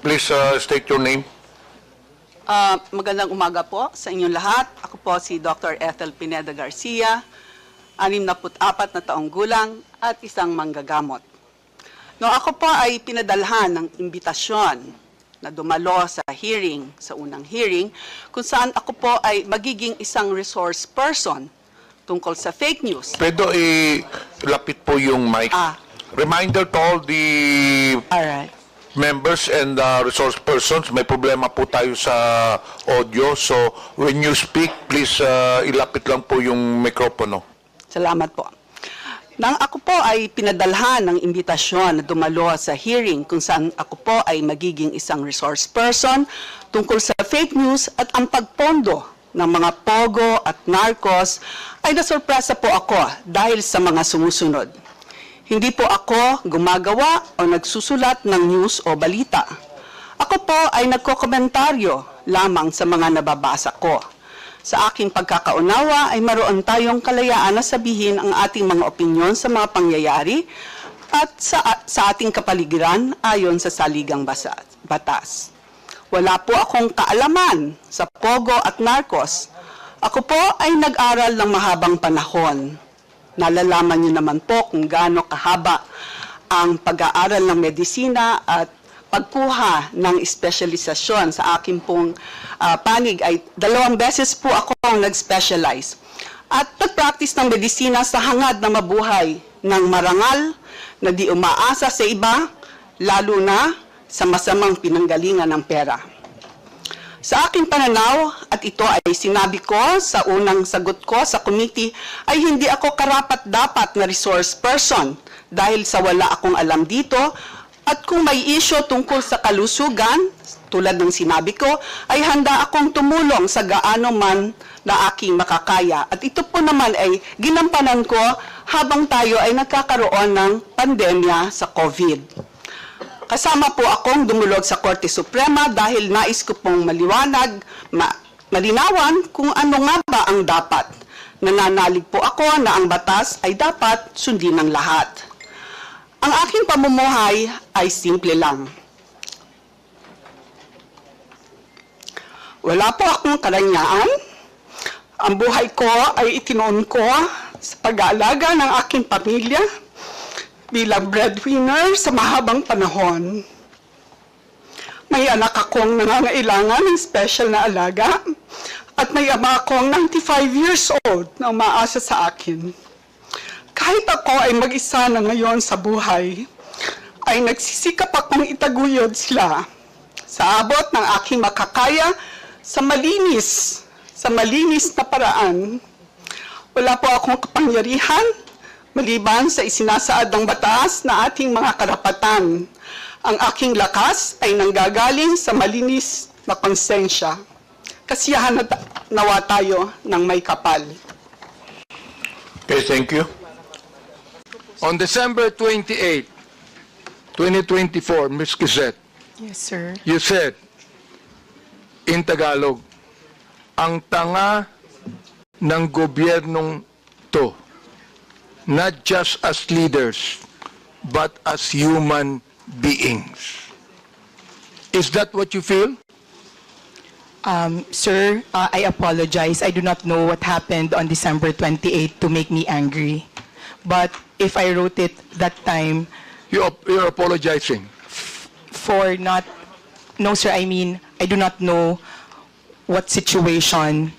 Please state your name. Magandang umaga po sa inyong lahat. Ako po si Dr. Ethel Pineda Garcia, 64 na taong gulang at isang manggagamot. Noong ako po ay pinadalhan ng imbitasyon na dumalo sa hearing, sa unang hearing, kung saan ako po ay magiging isang resource person tungkol sa fake news. Pwede ilapit po yung mic. Reminder to all the Alright. members and resource persons, may problema po tayo sa audio. So, when you speak, please ilapit lang po yung mikropono. Salamat po. Nang ako po ay pinadalhan ng imbitasyon na dumalo sa hearing kung saan ako po ay magiging isang resource person tungkol sa fake news at ang pagpondo ng mga pogo at narcos, ay nasurpresa po ako dahil sa mga sumusunod. Hindi po ako gumagawa o nagsusulat ng news o balita. Ako po ay nagkokomentaryo lamang sa mga nababasa ko. Sa aking pagkakaunawa ay maroon tayong kalayaan na sabihin ang ating mga opinyon sa mga pangyayari at sa ating kapaligiran ayon sa saligang batas. Wala po akong kaalaman sa pogo at narcos. Ako po ay nag-aral ng mahabang panahon. Nalalaman niyo naman po kung gaano kahaba ang pag-aaral ng medisina at pagkuha ng espesyalisasyon. Sa akin pong panig ay 2 beses po ako nag-specialize. At nag-practice ng medisina sa hangad na mabuhay ng marangal na di umaasa sa iba, lalo na sa masamang pinanggalingan ng pera. Sa aking pananaw, at ito ay sinabi ko sa unang sagot ko sa committee, ay hindi ako karapat-dapat na resource person dahil sa wala akong alam dito, at kung may issue tungkol sa kalusugan, tulad ng sinabi ko, ay handa akong tumulong sa gaano man na aking makakaya. At ito po naman ay ginampanan ko habang tayo ay nagkakaroon ng pandemya sa COVID. Kasama po akong dumulog sa Korte Suprema dahil nais ko pong malinawan kung ano nga ba ang dapat. Nananalig po ako na ang batas ay dapat sundin ng lahat. Ang aking pamumuhay ay simple lang. Wala po akong karanyaan. Ang buhay ko ay itinoon ko sa pag-aalaga ng aking pamilya bilang breadwinner sa mahabang panahon. May anak akong nangangailangan ng special na alaga at may ama akong 95 years old na umaasa sa akin. Kahit ako ay mag-isa na ngayon sa buhay, ay nagsisikap akong itaguyod sila sa abot ng aking makakaya sa malinis na paraan. Wala po akong kapangyarihan maliban sa isinasaad ng batas na ating mga karapatan. Ang aking lakas ay nanggagaling sa malinis na konsensya. Kasiyahan nawa tayo ng may kapal. Okay, thank you. On December 28, 2024, Ms. Quezette, Yes, sir. you said, in Tagalog, ang tanga ng gobyernong to, not just as leaders, but as human beings. Is that what you feel? Sir, I apologize. I do not know what happened on December 28 to make me angry. But if I wrote it that time You're apologizing. for not... No, sir, I mean, I do not know what situation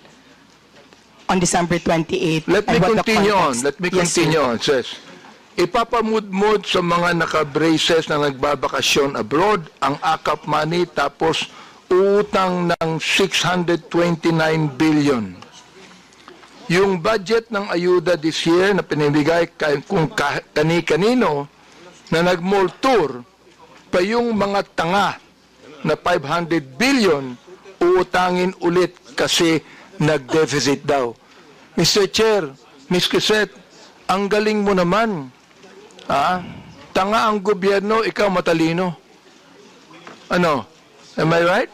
on December 28. Let me and what the continue on. context. Let me Yes, sir. continue on. Says, ipapamudmud sa mga naka-braces na nagbabakasyon abroad ang AKAP money tapos utang ng 629 billion. Yung budget ng ayuda this year na pinibigay kung kani-kanino na nag-mall tour pa yung mga tanga na 500 billion uutangin ulit kasi nag-deficit daw. Mr. Chair, Ms. Quezette, ang galing mo naman. Tanga ang gobyerno, ikaw matalino. Ano? Am I right?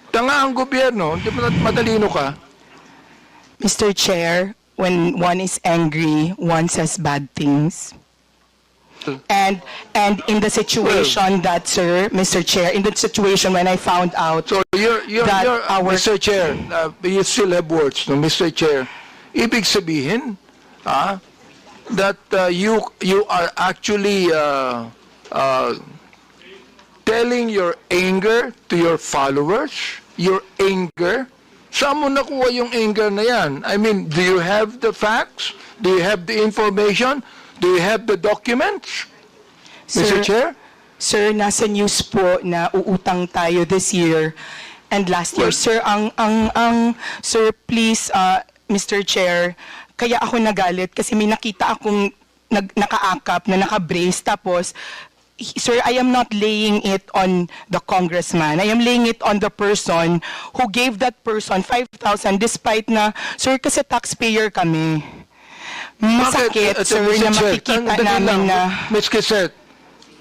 Tanga ang gobyerno, hindi matalino ka. Mr. Chair, when one is angry, one says bad things. And in the situation that, sir, Mr. Chair, in the situation when I found out So that our Mr. Chair, you still have words, no, Mr. Chair. Ibig sabihin, that you are actually telling your anger to your followers, your anger. Saan mo nakuha yung anger na yan? I mean, do you have the facts? Do you have the information? Do you have the documents? Mr. Chair? Sir, nasa news po na uutang tayo this year and last year. Well- Sir, sir, please, Mr. Chair, kaya ako nagalit kasi may nakita akong nakaakap na naka-brace tapos sir, I am not laying it on the congressman. I am laying it on the person who gave that person 5,000 despite na, sir, kasi taxpayer kami. Masakit, sir, na makikita namin na... Ms. Quezet,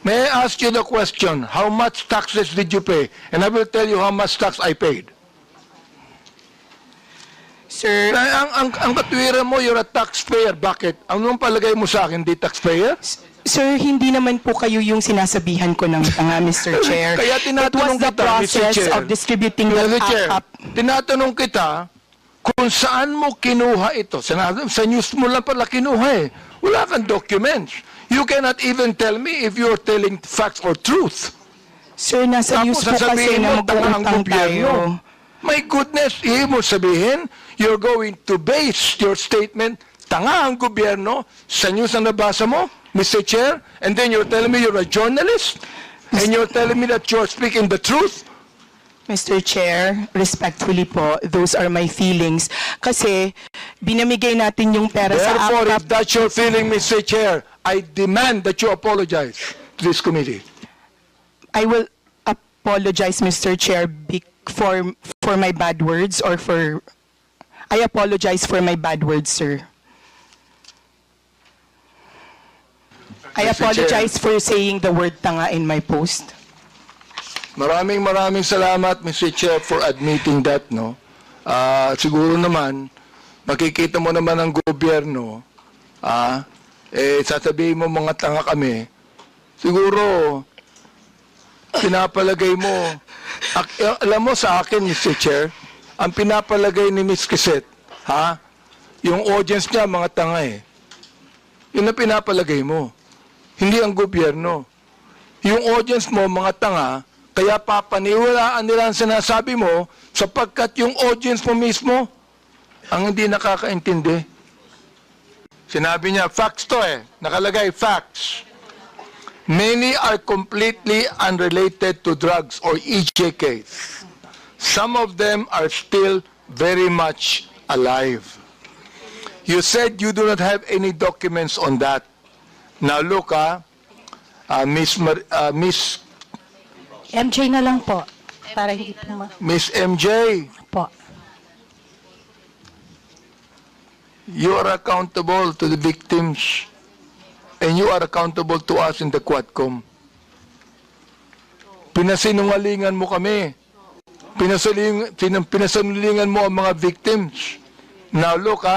may I ask you the question, how much taxes did you pay? And I will tell you how much tax I paid. Sir, Ang katwiran mo, you're a taxpayer. Bakit? Anong palagay mo sa akin, di taxpayer? sir, hindi naman po kayo yung sinasabihan ko ng tanga, Mr. Chair. Kaya tinatanong It was the kita, Mr. process Chair. of distributing the Mr. Chair, up. tinatanong kita kung saan mo kinuha ito. Sa news mo lang pala kinuha eh. Wala kang documents. You cannot even tell me if you're telling facts or truth. Sir, nasa news po kasi sasabihin na mo, tanga ang mag-uutang tayo. gobyerno. My goodness, ibig mo sabihin, you're going to base your statement, tanga ang gobyerno, sa news na nabasa mo, Mr. Chair, and then you're telling me you're a journalist, and you're telling me that you're speaking the truth? Mr. Chair, respectfully po, those are my feelings. Kasi binamigay natin yung pera sa Therefore, AKAP. if that's your feeling, Mr. Chair, I demand that you apologize to this committee. I will apologize, Mr. Chair, for my bad words or for... I apologize for my bad words, sir. I Mr. apologize for saying the word tanga in my post. Maraming salamat, Mr. Chair, for admitting that, no? Siguro naman, makikita mo naman ang gobyerno, sasabihin mo mga tanga kami, siguro, pinapalagay mo, alam mo sa akin, Mr. Chair, ang pinapalagay ni Ms. Quezet, yung audience niya, mga tanga eh. Yun ang pinapalagay mo. Hindi ang gobyerno. Yung audience mo, mga tanga, kaya papaniwalaan nila ang sinasabi mo sapagkat yung audience mo mismo ang hindi nakakaintindi. Sinabi niya, facts to eh. Nakalagay, facts. Many are completely unrelated to drugs or EJKs. Some of them are still very much alive. You said you do not have any documents on that. Now look, Miss MJ na lang po. Para hindi po Miss MJ, po. you are accountable to the victims and you are accountable to us in the Quadcom. Pinasinungalingan mo kami. Pinasinungalingan mo ang mga victims. Now look,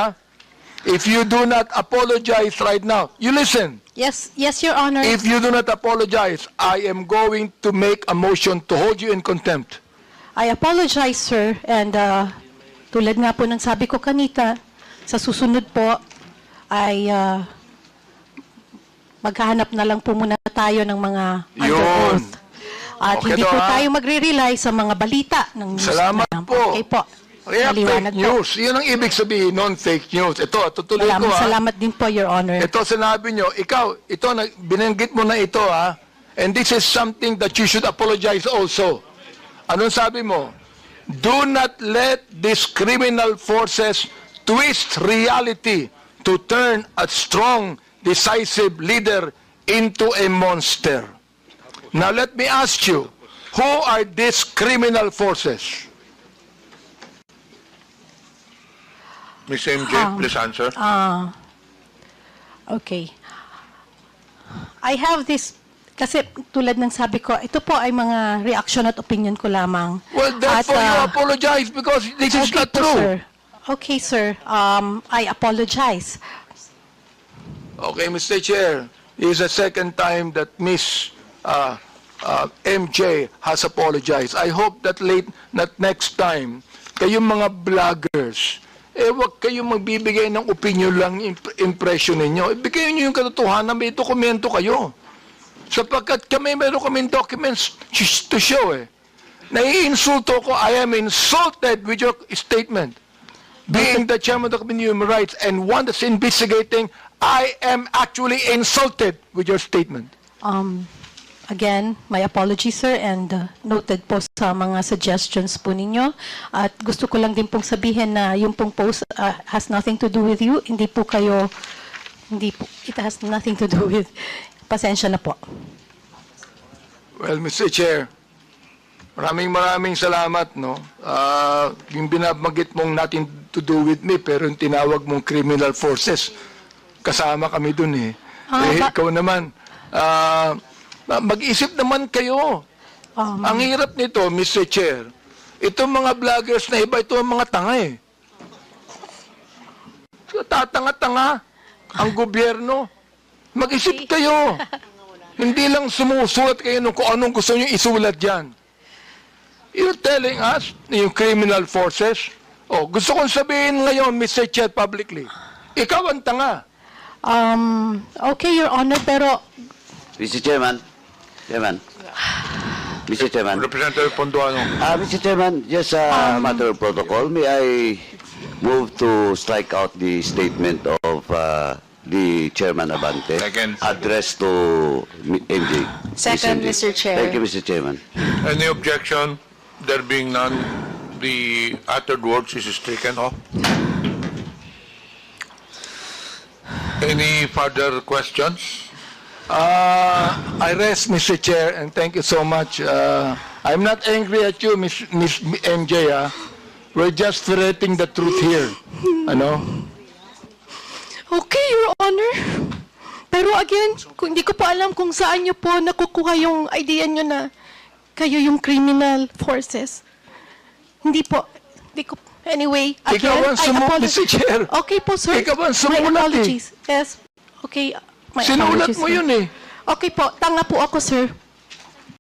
if you do not apologize right now, you listen. Yes, Your Honor. If you do not apologize, I am going to make a motion to hold you in contempt. I apologize, sir. And tulad nga po ng sabi ko kanita, sa susunod po ay maghahanap na lang po muna tayo ng mga under Yun. oath. At Okay hindi to, po ha? tayo magre-rely sa mga balita ng news. Salamat na lang po. Okay po. Kaya Maliwanag fake po. news. Yun ang ibig sabihin, non-fake news. Ito, tutuloy ko Salamat din po, Your Honor. Ito sinabi nyo, ikaw, binanggit mo na ito and this is something that you should apologize also. Anong sabi mo? Do not let these criminal forces twist reality to turn a strong, decisive leader into a monster. Now let me ask you, who are these criminal forces? Ms. MJ, please answer. Okay. I have this, kasi tulad ng sabi ko, ito po ay mga reaction at opinion ko lamang. Well, therefore you apologize because this is okay not po, true. Sir. Okay, sir. I apologize. Okay, Mr. Chair, is the second time that Miss MJ has apologized. I hope that next time, kayong mga vloggers, wag kayong magbibigay ng opinion lang, impression ninyo. Ibigay nyo yung katotohanan, may dokumento kayo. Sapagkat meron kaming documents to show Naiinsulto ko, I am insulted with your statement. Being the chairman of the Committee on Human Rights and one that's investigating, I am actually insulted with your statement. Again, my apologies, sir, and noted po sa mga suggestions po ninyo. At gusto ko lang din pong sabihin na yung pong post has nothing to do with you. Hindi po, it has nothing to do with, pasensya na po. Well, Mr. Chair, maraming salamat, no? Yung binabagit mong nothing to do with me, pero yung tinawag mong criminal forces, kasama kami dun ikaw naman, mag-isip naman kayo. Ang hirap nito, Mr. Chair, itong mga vloggers na iba, ito ang mga tanga Tatanga-tanga ang gobyerno. Mag-isip kayo. Hindi lang sumusulat kayo kung anong gusto nyo isulat dyan. You're telling us, yung criminal forces, gusto kong sabihin ngayon, Mr. Chair, publicly, ikaw ang tanga. Okay, Your Honor, pero Mr. Chairman. Mr. Chairman. Representative Ponduano. Mr. Chairman, just a matter of protocol. May I move to strike out the statement of the Chairman Abante Second. addressed to MJ. Second, Miss MJ. Mr. Chair. Thank you, Mr. Chairman. Any objection? There being none, the uttered words is stricken off. Any further questions? I rest, Mr. Chair, and thank you so much. I'm not angry at you, Miss MJ. We're just ferreting the truth here. Ano? okay, Your Honor. Pero again, hindi ko po alam kung saan niyo po nakukuha yung idea niyo na kayo yung criminal forces. Hindi po. Anyway, again, Ikaw ang apologize. Mr. Chair. Okay po, sir. Ikaw ang My sumulat apologies. Yes. Okay. My Sinulat apologies, mo sir. yun Okay po, tanga po ako, sir.